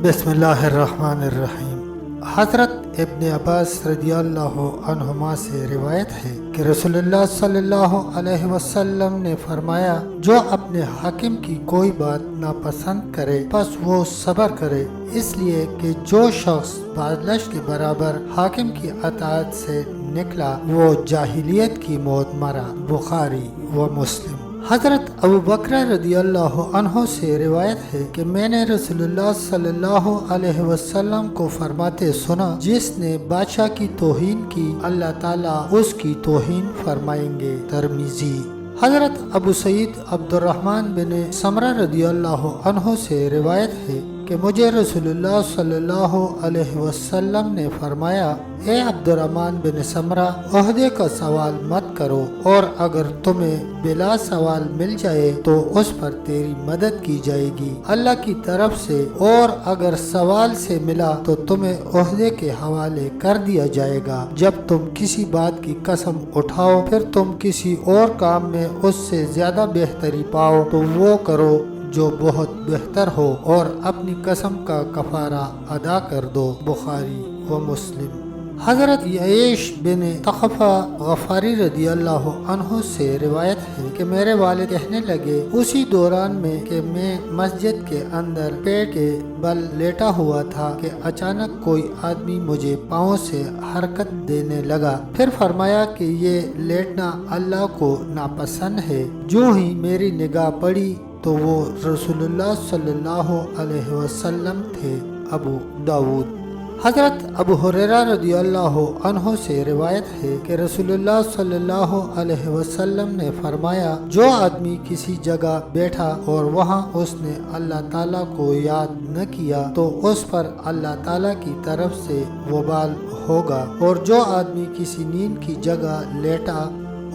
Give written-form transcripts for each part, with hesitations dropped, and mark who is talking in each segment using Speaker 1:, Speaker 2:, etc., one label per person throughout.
Speaker 1: بسم اللہ الرحمن الرحیم۔ حضرت ابن عباس رضی اللہ عنہما سے روایت ہے کہ رسول اللہ صلی اللہ علیہ وسلم نے فرمایا، جو اپنے حاکم کی کوئی بات ناپسند کرے پس وہ صبر کرے، اس لیے کہ جو شخص بادلش کے برابر حاکم کی اطاعت سے نکلا وہ جاہلیت کی موت مرا۔ بخاری و مسلم۔ حضرت ابو بکر رضی اللہ عنہ سے روایت ہے کہ میں نے رسول اللہ صلی اللہ علیہ وسلم کو فرماتے سنا، جس نے بادشاہ کی توہین کی اللہ تعالیٰ اس کی توہین فرمائیں گے۔ ترمذی۔ حضرت ابو سعید عبد الرحمن بن سمرہ رضی اللہ عنہ سے روایت ہے کہ مجھے رسول اللہ صلی اللہ علیہ وسلم نے فرمایا، اے عبد الرحمن بن سمرہ، عہدے کا سوال مت کرو، اور اگر تمہیں بلا سوال مل جائے تو اس پر تیری مدد کی جائے گی اللہ کی طرف سے، اور اگر سوال سے ملا تو تمہیں عہدے کے حوالے کر دیا جائے گا۔ جب تم کسی بات کی قسم اٹھاؤ پھر تم کسی اور کام میں اس سے زیادہ بہتری پاؤ تو وہ کرو جو بہت بہتر ہو، اور اپنی قسم کا کفارہ ادا کر دو۔ بخاری و مسلم۔ حضرت عیش بن تخفہ غفاری رضی اللہ عنہ سے روایت ہے کہ میرے والد کہنے لگے اسی دوران میں کہ میں مسجد کے اندر پیڑ کے بل لیٹا ہوا تھا کہ اچانک کوئی آدمی مجھے پاؤں سے حرکت دینے لگا، پھر فرمایا کہ یہ لیٹنا اللہ کو ناپسند ہے۔ جو ہی میری نگاہ پڑی تو وہ رسول اللہ صلی اللہ علیہ وسلم تھے۔ ابو داود۔ حضرت ابو ہریرہ رضی اللہ عنہ سے روایت ہے کہ رسول اللہ صلی اللہ علیہ وسلم نے فرمایا، جو آدمی کسی جگہ بیٹھا اور وہاں اس نے اللہ تعالیٰ کو یاد نہ کیا تو اس پر اللہ تعالیٰ کی طرف سے وبال ہوگا، اور جو آدمی کسی نیند کی جگہ لیٹا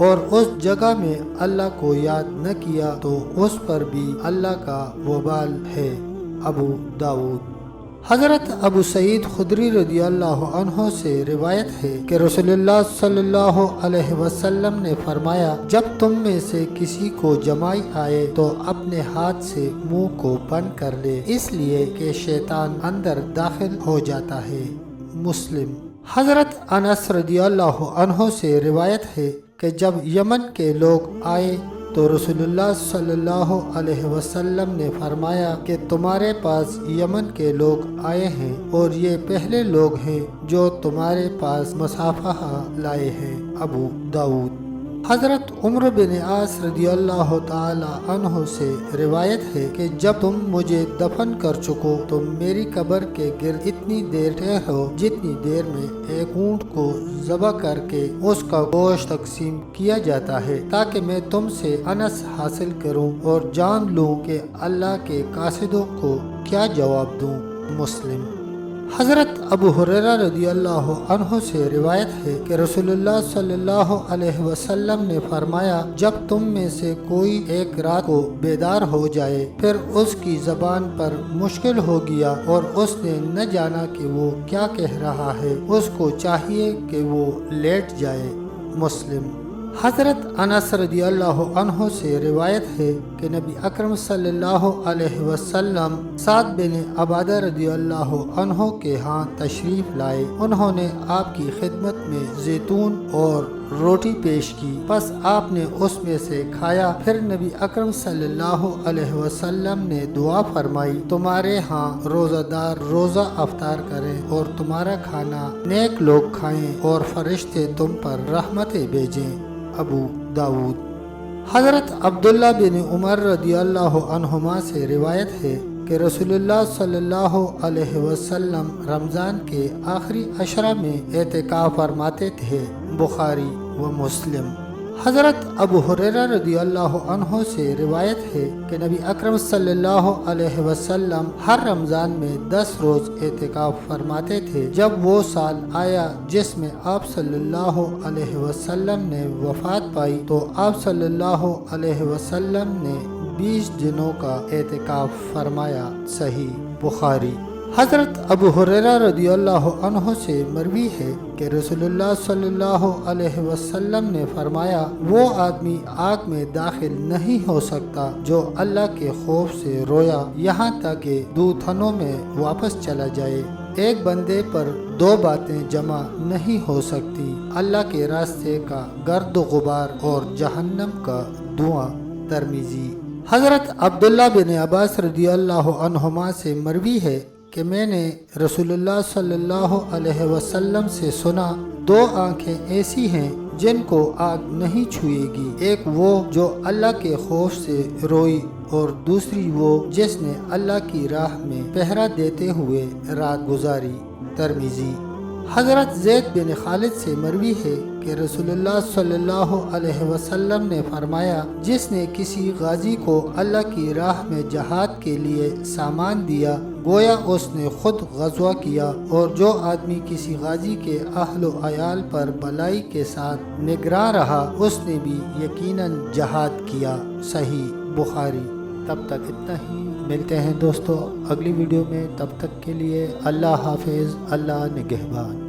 Speaker 1: اور اس جگہ میں اللہ کو یاد نہ کیا تو اس پر بھی اللہ کا وبال ہے۔ ابو داود۔ حضرت ابو سعید خدری رضی اللہ عنہ سے روایت ہے کہ رسول اللہ صلی اللہ علیہ وسلم نے فرمایا، جب تم میں سے کسی کو جمائی آئے تو اپنے ہاتھ سے منہ کو بند کر لے، اس لیے کہ شیطان اندر داخل ہو جاتا ہے۔ مسلم۔ حضرت انس رضی اللہ عنہ سے روایت ہے کہ جب یمن کے لوگ آئے تو رسول اللہ صلی اللہ علیہ وسلم نے فرمایا کہ تمہارے پاس یمن کے لوگ آئے ہیں، اور یہ پہلے لوگ ہیں جو تمہارے پاس مصافحہ لائے ہیں۔ ابو داود۔ حضرت عمر بن عاص رضی اللہ تعالی عنہ سے روایت ہے کہ جب تم مجھے دفن کر چکو تو میری قبر کے گرد اتنی دیر ٹھہرو جتنی دیر میں ایک اونٹ کو ذبح کر کے اس کا گوشت تقسیم کیا جاتا ہے، تاکہ میں تم سے انس حاصل کروں اور جان لوں کہ اللہ کے قاصدوں کو کیا جواب دوں۔ مسلم۔ حضرت ابو ہریرہ رضی اللہ عنہ سے روایت ہے کہ رسول اللہ صلی اللہ علیہ وسلم نے فرمایا، جب تم میں سے کوئی ایک رات کو بیدار ہو جائے پھر اس کی زبان پر مشکل ہو گیا اور اس نے نہ جانا کہ وہ کیا کہہ رہا ہے، اس کو چاہیے کہ وہ لیٹ جائے۔ مسلم۔ حضرت انس رضی اللہ عنہ سے روایت ہے کہ نبی اکرم صلی اللہ علیہ وسلم سعد بن عبادہ رضی اللہ عنہ کے ہاں تشریف لائے۔ انہوں نے آپ کی خدمت میں زیتون اور روٹی پیش کی، پس آپ نے اس میں سے کھایا۔ پھر نبی اکرم صلی اللہ علیہ وسلم نے دعا فرمائی، تمہارے ہاں روزہ دار روزہ افطار کریں اور تمہارا کھانا نیک لوگ کھائیں اور فرشتے تم پر رحمتیں بھیجیں۔ ابو داود۔ حضرت عبداللہ بن عمر رضی اللہ عنہما سے روایت ہے کہ رسول اللہ صلی اللہ علیہ وسلم رمضان کے آخری عشرہ میں اعتکاف فرماتے تھے۔ بخاری و مسلم۔ حضرت ابو ہریرہ رضی اللہ عنہ سے روایت ہے کہ نبی اکرم صلی اللہ علیہ وسلم ہر رمضان میں 10 روز اعتکاف فرماتے تھے۔ جب وہ سال آیا جس میں آپ صلی اللہ علیہ وسلم نے وفات پائی تو آپ صلی اللہ علیہ وسلم نے 20 دنوں کا اعتکاف فرمایا۔ صحیح بخاری۔ حضرت ابو ہریرہ رضی اللہ عنہ سے مروی ہے کہ رسول اللہ صلی اللہ علیہ وسلم نے فرمایا، وہ آدمی آگ میں داخل نہیں ہو سکتا جو اللہ کے خوف سے رویا یہاں تک کہ دوتھنوں میں واپس چلا جائے۔ ایک بندے پر دو باتیں جمع نہیں ہو سکتی، اللہ کے راستے کا گرد و غبار اور جہنم کا دھواں۔ ترمذی۔ حضرت عبداللہ بن عباس رضی اللہ عنہما سے مروی ہے کہ میں نے رسول اللہ صلی اللہ علیہ وسلم سے سنا، دو آنکھیں ایسی ہیں جن کو آگ نہیں چھوئے گی، ایک وہ جو اللہ کے خوف سے روئی اور دوسری وہ جس نے اللہ کی راہ میں پہرا دیتے ہوئے رات گزاری۔ ترمذی۔ حضرت زید بن خالد سے مروی ہے کہ رسول اللہ صلی اللہ علیہ وسلم نے فرمایا، جس نے کسی غازی کو اللہ کی راہ میں جہاد کے لیے سامان دیا گویا اس نے خود غزوہ کیا، اور جو آدمی کسی غازی کے اہل و عیال پر بلائی کے ساتھ نگراں رہا اس نے بھی یقیناً جہاد کیا۔ صحیح بخاری۔ تب تک اتنا ہی، ملتے ہیں دوستو اگلی ویڈیو میں، تب تک کے لیے اللہ حافظ، اللہ نگہبان۔